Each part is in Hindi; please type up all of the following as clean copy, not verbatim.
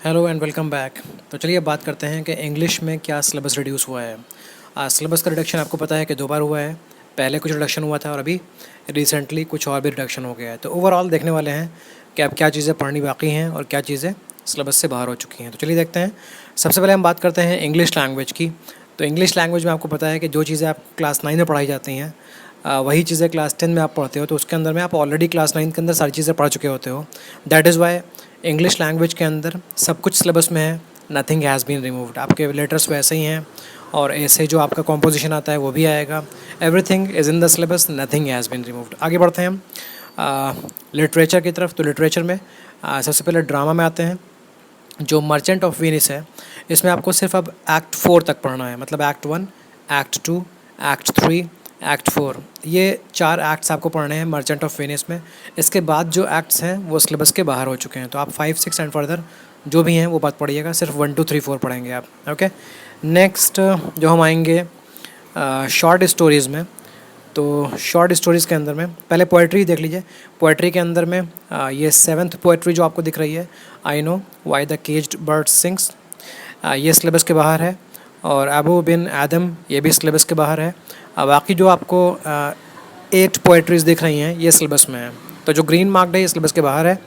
Hello and welcome back. तो चलिए अब बात करते हैं कि इंग्लिश में क्या सिलेबस रिड्यूस हुआ है। सिलेबस का रिडक्शन आपको पता है कि 2 बार हुआ है। पहले कुछ रिडक्शन हुआ था और अभी रिसेंटली कुछ और भी रिडक्शन हो गया है। तो ओवरऑल देखने वाले हैं कि अब क्या चीज़ें पढ़नी बाकी हैं और क्या चीज़ें सिलेबस से बाहर हो चुकी हैं। तो चलिए देखते हैं। सबसे पहले हम बात करते हैं इंग्लिश लैंग्वेज की। तो इंग्लिश लैंग्वेज में आपको पता है कि जो चीज़ें आप क्लास 9 में पढ़ाई जाती हैं वही चीज़ें क्लास 10 में आप पढ़ते हो। तो उसके अंदर में आप ऑलरेडी क्लास 9 के अंदर सारी चीज़ें पढ़ चुके होते हो। That is why English language के अंदर सब कुछ सिलेबस में है। Nothing has been removed. आपके लेटर्स वैसे ही हैं और ऐसे जो आपका कॉम्पोजिशन आता है वो भी आएगा। Everything is in the syllabus, nothing has been removed. आगे बढ़ते हैं हम लिटरेचर की तरफ। तो लिटरेचर में सबसे पहले ड्रामा में आते हैं। जो मर्चेंट ऑफ वेनिस है इसमें आपको सिर्फ अब एक्ट 4 तक पढ़ना है। मतलब एक्ट 1, एक्ट 2, एक्ट 3, एक्ट 4, ये 4 एक्ट्स आपको पढ़ने हैं मर्चेंट ऑफ वेनिस में। इसके बाद जो एक्ट्स हैं वो सिलेबस के बाहर हो चुके हैं। तो आप 5, 6 एंड फर्दर जो भी हैं वो बात पढ़िएगा। सिर्फ 1, 2, 3, 4 पढ़ेंगे आप। ओके। नेक्स्ट जो हम आएंगे शॉर्ट स्टोरीज़ में। तो शॉर्ट स्टोरीज़ के अंदर में पहले पोएट्री देख लीजिए। पोएट्री के अंदर में ये 7th पोएट्री जो आपको दिख रही है, I know why the caged bird sings, ये सिलेबस के बाहर है। और अबू बिन आदम ये भी सिलेबस के बाहर है। बाकी जो आपको 8 पोएट्रीज़ दिख रही हैं ये सिलेबस में है। तो जो ग्रीन मार्क्ड है ये सिलेबस के बाहर है।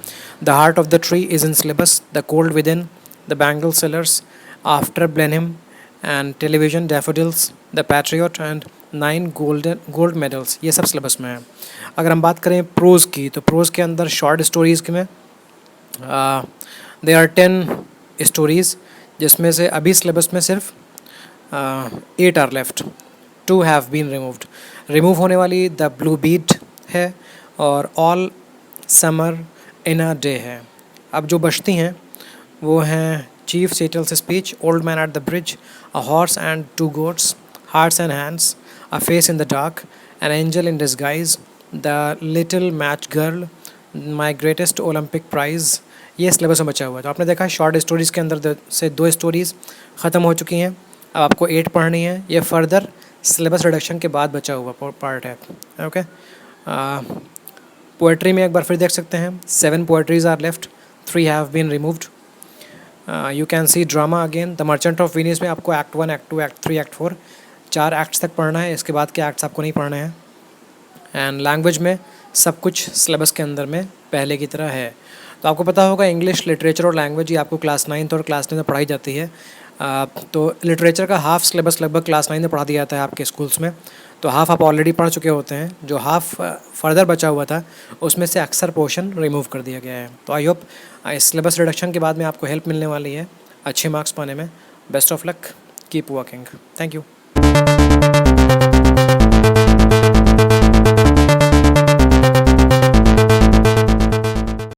The heart of the tree is in syllabus, the cold within, the bangle sellers, after Blenheim and television, daffodils, the patriot and 9 gold medals, ये सब सिलेबस में है। अगर हम बात करें प्रोज़ की, तो प्रोज़ के अंदर शॉर्ट स्टोरीज़ में देयर आर 10 स्टोरीज़, जिसमें से अभी सिलेबस में सिर्फ 8 are left, 2 have been removed. Remove होने वाली द ब्लू बीट है और all summer in a day है। अब जो बचती हैं वो हैं chief Seattle's speech, old man at the bridge, a horse and 2 goats, hearts and hands, a face in the dark, an angel in disguise, the little match girl, my greatest Olympic prize, ये सिलेबस में बचा हुआ है। तो आपने देखा शॉर्ट स्टोरीज़ के अंदर से 2 स्टोरीज़ ख़त्म हो चुकी हैं। अब आपको 8 पढ़नी है। ये फर्दर सिलेबस रिडक्शन के बाद बचा हुआ पार्ट है। ओके। पोएट्री में एक बार फिर देख सकते हैं 7 poetries are left, 3 have been removed. You can see drama again. The merchant of Venice में आपको act 1, act 2, act 3, act 4 4 acts तक पढ़ना है। इसके बाद के एक्ट्स आपको नहीं पढ़ने हैं। एंड लैंग्वेज में सब कुछ सिलेबस के अंदर में पहले की तरह है। तो आपको पता होगा इंग्लिश, लिटरेचर और लैंग्वेज ये आपको क्लास 9 और क्लास 10 में पढ़ाई जाती है। तो लिटरेचर का हाफ़ सिलेबस लगभग क्लास 9 में पढ़ा दिया जाता है आपके स्कूल्स में। तो हाफ़ आप ऑलरेडी पढ़ चुके होते हैं। जो हाफ़ फर्दर बचा हुआ था उसमें से अक्सर पोर्शन रिमूव कर दिया गया है। तो आई होप इस सिलेबस रिडक्शन के बाद में आपको हेल्प मिलने वाली है अच्छे मार्क्स पाने में। Best of luck, keep working. Thank you.